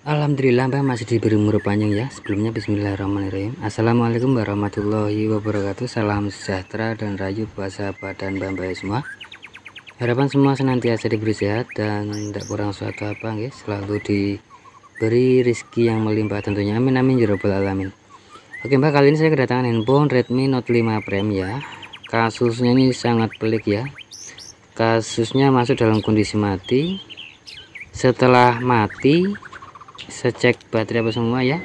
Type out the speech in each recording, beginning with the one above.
Alhamdulillah Mbak masih diberi umur panjang ya. Sebelumnya bismillahirrahmanirrahim. Assalamualaikum warahmatullahi wabarakatuh. Salam sejahtera dan rayu buat sahabat dan mbak semua. Harapan semua senantiasa diberi sehat dan tidak kurang suatu apa guys. Selalu diberi rezeki yang melimpah tentunya. Amin amin ya rabbal alamin. Oke Mbak, kali ini saya kedatangan handphone Redmi Note 5 Prime ya. Kasusnya ini sangat pelik ya. Kasusnya masuk dalam kondisi mati. Setelah mati saya cek baterai apa semua ya.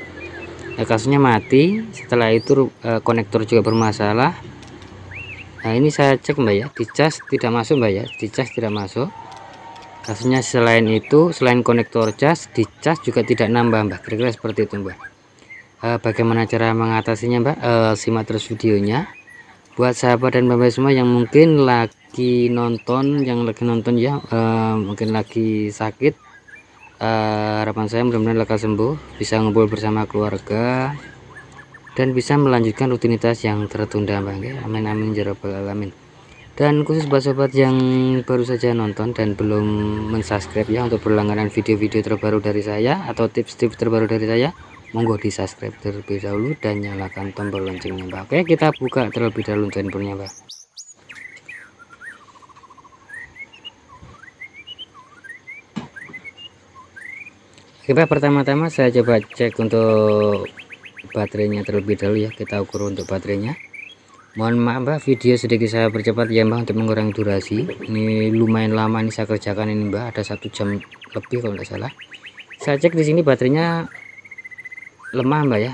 Kasusnya mati. Setelah itu konektor juga bermasalah. Nah ini saya cek Mbak ya, dicas tidak masuk Mbak ya, dicas tidak masuk. Kasusnya selain itu, selain konektor cas, dicas juga tidak nambah Mbak. Kira-kira seperti itu Mbak. Bagaimana cara mengatasinya Mbak? Simak terus videonya. Buat sahabat dan mbak semua yang mungkin lagi nonton, ya, mungkin lagi sakit, harapan saya mudah-mudahan lekas sembuh, bisa ngumpul bersama keluarga dan bisa melanjutkan rutinitas yang tertunda Mbak. Amin amin ya rabbal alamin. Dan khusus buat sobat yang baru saja nonton dan belum mensubscribe ya, untuk berlangganan video-video terbaru dari saya atau tips-tips terbaru dari saya, monggo di subscribe terlebih dahulu dan nyalakan tombol loncengnya Mbak. Oke, kita buka terlebih dahulu untuk handphonenya Mbak. Oke Mbak, pertama-tama saya coba cek untuk baterainya terlebih dahulu ya. Kita ukur untuk baterainya. Mohon maaf Mbak, video sedikit saya percepat ya Mbak untuk mengurangi durasi. Ini lumayan lama nih saya kerjakan ini Mbak, ada 1 jam lebih kalau tidak salah. Saya cek di sini baterainya lemah Mbak ya,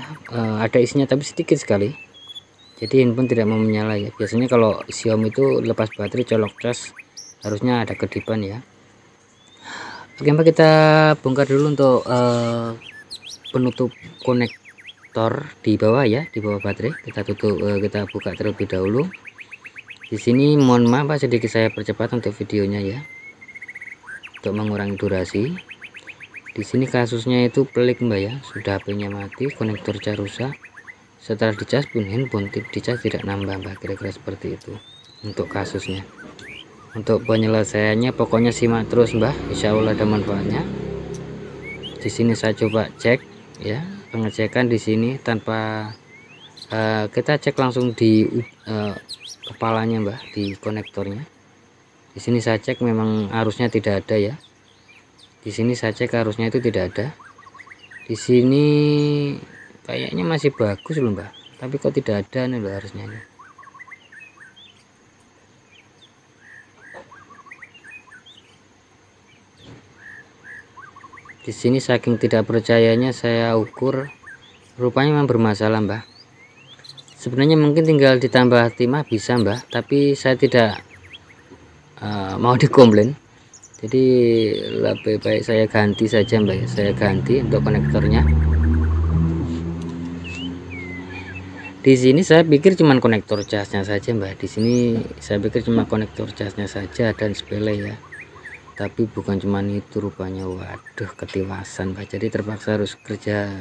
ada isinya tapi sedikit sekali. Jadi handphone tidak mau menyala ya. Biasanya kalau Xiaomi itu lepas baterai colok cas harusnya ada kedipan ya. Oke Mbak, kita bongkar dulu untuk penutup konektor di bawah ya, di bawah baterai. Kita tutup, kita buka terlebih dahulu. Di sini mohon maaf Pak, sedikit saya percepat untuk videonya ya, untuk mengurangi durasi. Di sini kasusnya itu pelik Mbak ya, sudah HP-nya mati, konektor cas rusak. Setelah dicas pun handphone dicas tidak nambah Mbak. Kira-kira seperti itu untuk kasusnya. Untuk penyelesaiannya pokoknya simak terus Mbak, insya Allah ada manfaatnya. Di sini saya coba cek ya, pengecekan di sini tanpa kita cek langsung di kepalanya Mbak, di konektornya. Di sini saya cek memang arusnya tidak ada ya. Di sini saya cek arusnya itu tidak ada. Di sini kayaknya masih bagus loh Mbak, tapi kok tidak ada nih loh harusnya nih. Di sini saking tidak percayanya saya ukur, rupanya memang bermasalah Mbak. Sebenarnya mungkin tinggal ditambah timah bisa Mbak, tapi saya tidak mau dikomplain. Jadi lebih baik saya ganti saja Mbak ya. Saya ganti untuk konektornya. Di sini saya pikir cuma konektor casnya saja Mbak. Di sini saya pikir cuma konektor casnya saja dan sepele ya. Tapi bukan cuma itu rupanya. Waduh, ketiwasan Mbak. Jadi terpaksa harus kerja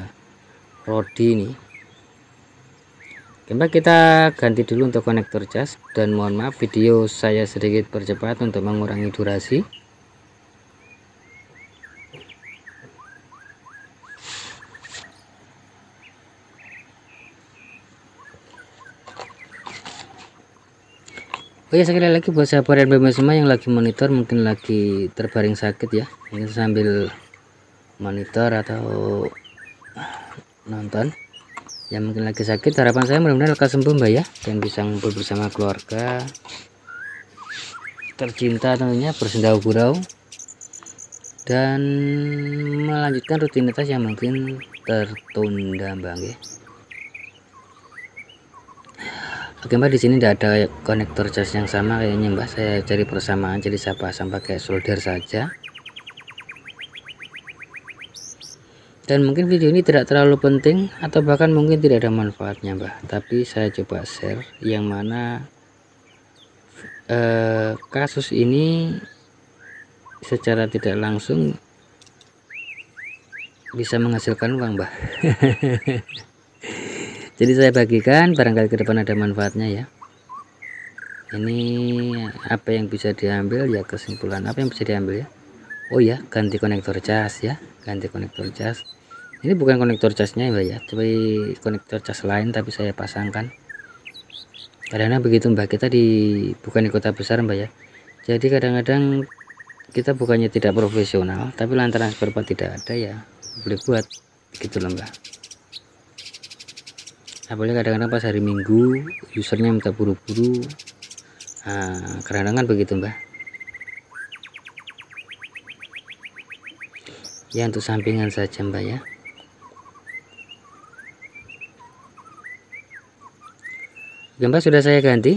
rodi nih. Oke Mbak, kita ganti dulu untuk konektor cas, dan mohon maaf video saya sedikit percepat untuk mengurangi durasi. Oh ya, sekali lagi buat sahabat dan bapak semua yang lagi monitor, mungkin lagi terbaring sakit ya, ini sambil monitor atau nonton yang mungkin lagi sakit, harapan saya mudah-mudahan lekas sembuh Mbak ya, dan bisa ngumpul bersama keluarga tercinta tentunya, bersenda gurau dan melanjutkan rutinitas yang mungkin tertunda Mbak ya. Oke Mbak, di sini tidak ada konektor cas yang sama kayaknya Mbak. Saya cari persamaan, jadi saya pasang pakai solder saja. Dan mungkin video ini tidak terlalu penting atau bahkan mungkin tidak ada manfaatnya Mbak. Tapi saya coba share yang mana kasus ini secara tidak langsung bisa menghasilkan uang Mbak. Jadi saya bagikan, barangkali ke depan ada manfaatnya ya. Ini apa yang bisa diambil ya, kesimpulan apa yang bisa diambil ya. Oh ya, ganti konektor cas ya, ganti konektor cas. Ini bukan konektor casnya ya Mbak ya, tapi konektor cas lain tapi saya pasangkan. Karena begitu Mbak, kita bukan di kota besar Mbak ya. Jadi kadang-kadang kita bukannya tidak profesional, tapi lantaran spare part tidak ada ya boleh buat gitu loh Mbak. Apalagi kadang-kadang pas hari Minggu usernya minta buru-buru, nah, kadang-kadang begitu Mbak. Ya untuk sampingan saja Mbak ya. Oke Mbak, sudah saya ganti,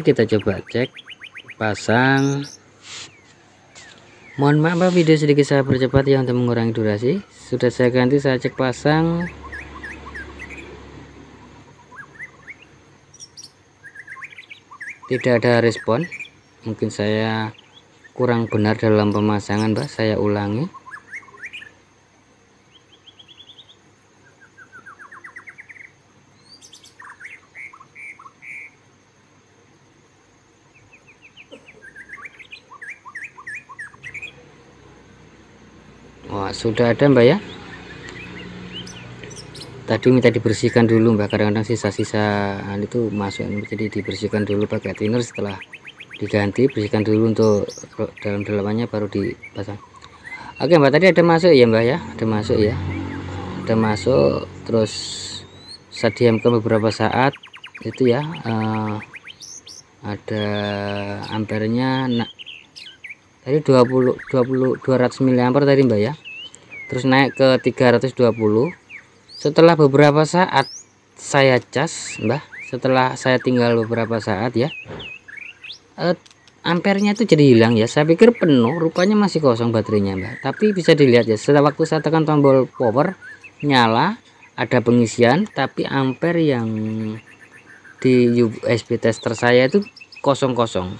kita coba cek pasang. Mohon maaf Mbak, video sedikit saya percepat ya untuk mengurangi durasi. Sudah saya ganti, saya cek pasang. Tidak ada respon, mungkin saya kurang benar dalam pemasangan Mbak, saya ulangi. Wah, sudah ada Mbak ya. Tadi minta dibersihkan dulu Mbak, kadang-kadang sisa-sisa itu masuk, jadi dibersihkan dulu pakai thinner. Setelah diganti, bersihkan dulu untuk dalam-dalamannya baru dipasang. Oke Mbak, tadi ada masuk ya Mbak ya, ada masuk, terus saya diamkan beberapa saat itu ya. Ada ampernya, nah tadi 200 mAh tadi Mbak ya, terus naik ke 320. Setelah beberapa saat saya cas Mbak, setelah saya tinggal beberapa saat ya, ampernya itu jadi hilang ya. Saya pikir penuh, rupanya masih kosong baterainya Mbak. Tapi bisa dilihat ya, setelah waktu saya tekan tombol power, nyala, ada pengisian, tapi ampere yang di USB tester saya itu kosong-kosong.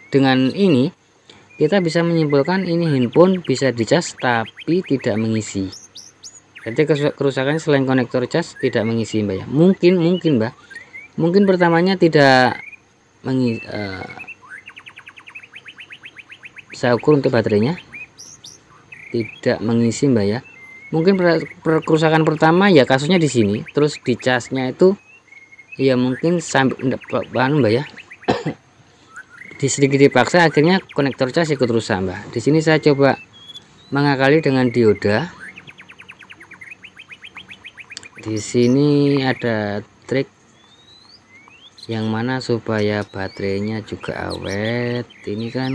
Dengan ini kita bisa menyimpulkan ini handphone bisa dicas tapi tidak mengisi. Jadi kerusakannya selain konektor cas tidak mengisi Mbak ya. Mungkin Mbak, mungkin pertamanya tidak mengisi. Saya ukur untuk baterainya tidak mengisi Mbak ya. Mungkin kerusakan pertama ya kasusnya di sini, terus di casnya itu ya mungkin sampai Mbak ya. Sedikit dipaksa akhirnya konektor cas ikut rusak Mbak. Di sini saya coba mengakali dengan dioda. Di sini ada trik yang mana supaya baterainya juga awet. Ini kan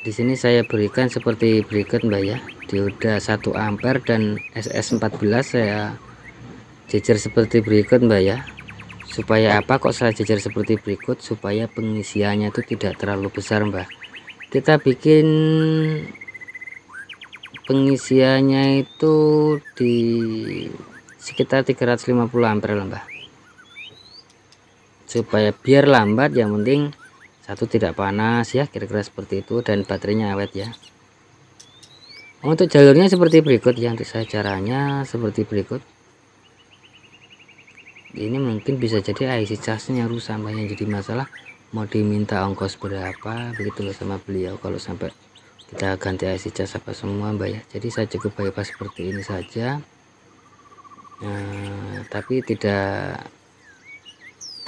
di sini saya berikan seperti berikut Mbak ya, dioda 1 ampere dan SS14 saya jejer seperti berikut Mbak ya. Supaya apa kok saya jejer seperti berikut? Supaya pengisiannya itu tidak terlalu besar Mbak. Kita bikin pengisiannya itu di sekitar 350 ampere lah Mbak, supaya biar lambat, yang penting satu tidak panas ya, kira-kira seperti itu, dan baterainya awet ya. Untuk jalurnya seperti berikut ya, untuk saya caranya seperti berikut. Ini mungkin bisa jadi IC casnya rusak Mbak, yang jadi masalah mau diminta ongkos berapa begitu loh sama beliau kalau sampai kita ganti IC cas apa semua Mbak ya. Jadi saya cukup bypass seperti ini saja. Tapi tidak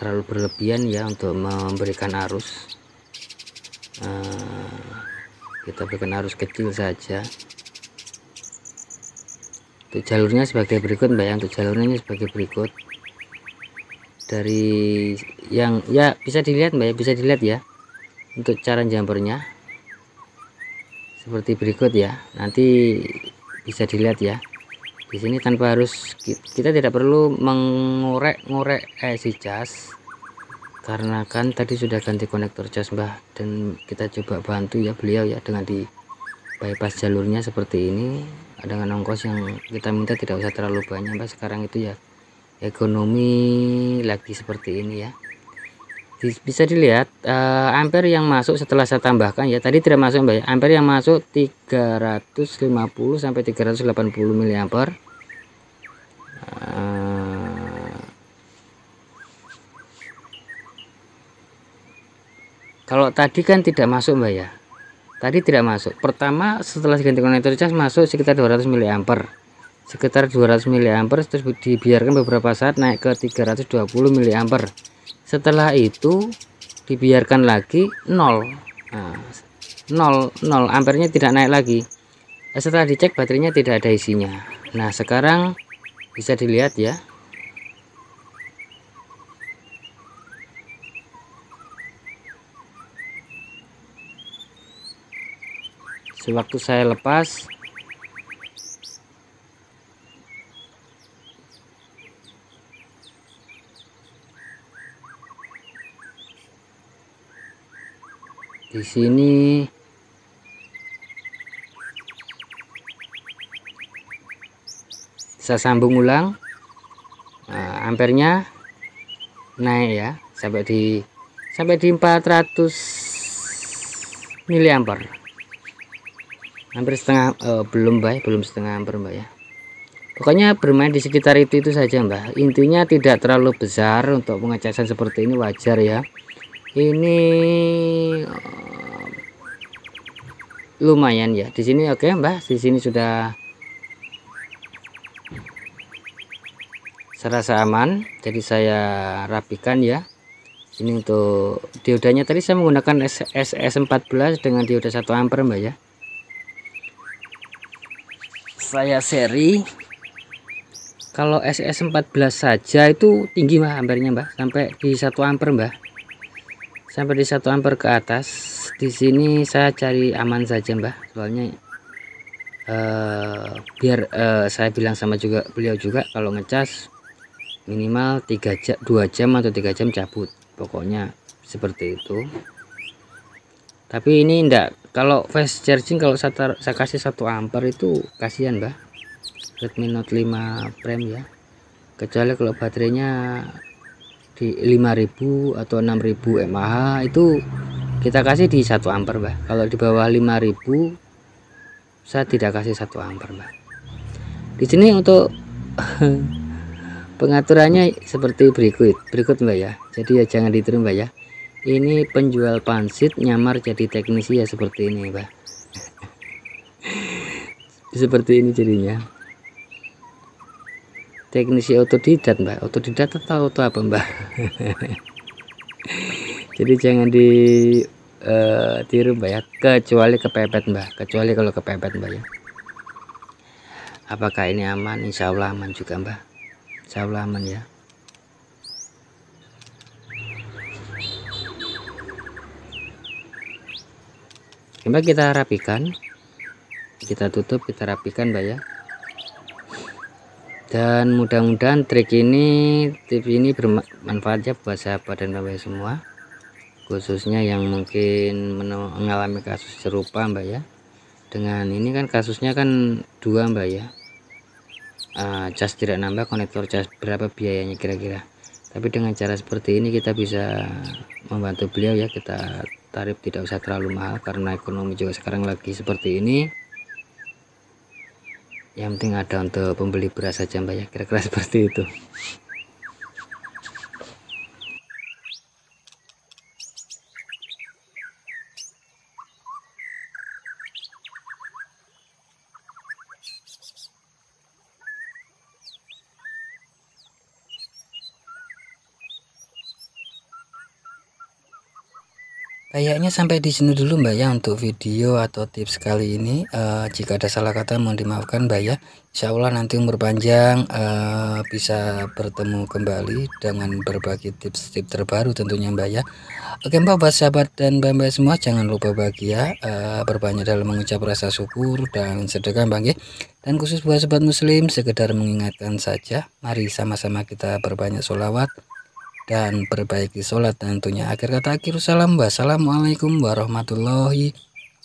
terlalu berlebihan ya untuk memberikan arus. Kita berikan arus kecil saja. Untuk jalurnya sebagai berikut Mbak ya, untuk jalurnya sebagai berikut. Dari yang ya bisa dilihat Mbak ya, bisa dilihat ya untuk cara jumpernya seperti berikut ya, nanti bisa dilihat ya. Di sini tanpa harus, kita tidak perlu mengorek-ngorek IC cas karena kan tadi sudah ganti konektor cas Mbak, dan kita coba bantu ya beliau ya dengan di bypass jalurnya seperti ini dengan ongkos yang kita minta tidak usah terlalu banyak Mbak. Sekarang itu ya ekonomi lagi seperti ini ya. Bisa dilihat ampere yang masuk setelah saya tambahkan ya, tadi tidak masuk Mbak ya, ampere yang masuk 350 sampai 380 mAh. Kalau tadi kan tidak masuk Mbak ya, tadi tidak masuk. Pertama setelah diganti konektor cas masuk sekitar 200 mA, terus dibiarkan beberapa saat naik ke 320 mA. Setelah itu dibiarkan lagi 0. Nah, 0 ampernya tidak naik lagi. Setelah dicek baterainya tidak ada isinya. Nah sekarang bisa dilihat ya, sewaktu saya lepas di sini saya sambung ulang. Nah, ampernya naik ya sampai di 400 miliampere, hampir setengah, belum setengah ampere mbak ya. Pokoknya bermain di sekitar itu saja mbak, intinya tidak terlalu besar. Untuk pengecasan seperti ini wajar ya. Ini lumayan ya di sini. Oke mbak, di sini sudah serasa aman, jadi saya rapikan ya. Ini untuk diodanya, tadi saya menggunakan SS14 dengan dioda 1 ampere mbak ya. Saya seri, kalau SS14 saja itu tinggi mbak ampernya mbak, sampai di 1 ampere mbak, sampai di 1 ampere ke atas. Di sini saya cari aman saja mbak, soalnya biar saya bilang sama beliau juga kalau ngecas minimal 2 jam atau 3 jam cabut, pokoknya seperti itu. Tapi ini enggak, kalau fast charging kalau saya kasih 1 ampere itu kasihan mbak, Redmi Note 5 Prime ya, kecuali kalau baterainya di 5000 atau 6000 mAh itu kita kasih di 1 ampere mbak. Kalau di bawah 5000 saya tidak kasih 1 ampere mbak. Di sini untuk pengaturannya seperti berikut mbak ya, jadi ya jangan ditiru mbak ya. Ini penjual pansit nyamar jadi teknisi ya, seperti ini mbak. Seperti ini jadinya, teknisi otodidak mbak. Otodidak atau auto apa mbak? Jadi jangan ditiru mbak ya, kecuali kepepet mbak, kecuali kalau kepepet mbak ya. Apakah ini aman? Insya Allah aman juga mbak, insya Allah aman ya. Mbak, kita rapikan, kita tutup, kita rapikan mbak ya. Dan mudah-mudahan tips ini bermanfaat ya buat sahabat dan mbak semua, khususnya yang mungkin mengalami kasus serupa mbak ya. Dengan ini kan kasusnya kan 2 mbak ya, cas tidak nambah, konektor cas berapa biayanya kira-kira. Tapi dengan cara seperti ini kita bisa membantu beliau ya, kita tarif tidak usah terlalu mahal karena ekonomi juga sekarang lagi seperti ini. Yang penting ada untuk pembeli beras saja mbak ya, kira-kira seperti itu. Kayaknya sampai di sini dulu mbak ya untuk video atau tips kali ini. Jika ada salah kata mohon dimaafkan mbak ya. Insya Allah nanti umur panjang, bisa bertemu kembali dengan berbagi tips-tips terbaru tentunya mbak ya. Oke mbak, buat sahabat dan mbak semua jangan lupa bahagia, berbanyak dalam mengucap rasa syukur dan sedekah mbak ya. Dan khusus buat sahabat muslim, sekedar mengingatkan saja, mari sama-sama kita berbanyak sholawat dan perbaiki sholat tentunya. Akhir kata, akhir salam, wassalamualaikum warahmatullahi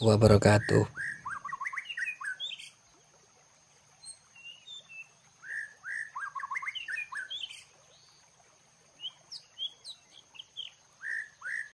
wabarakatuh.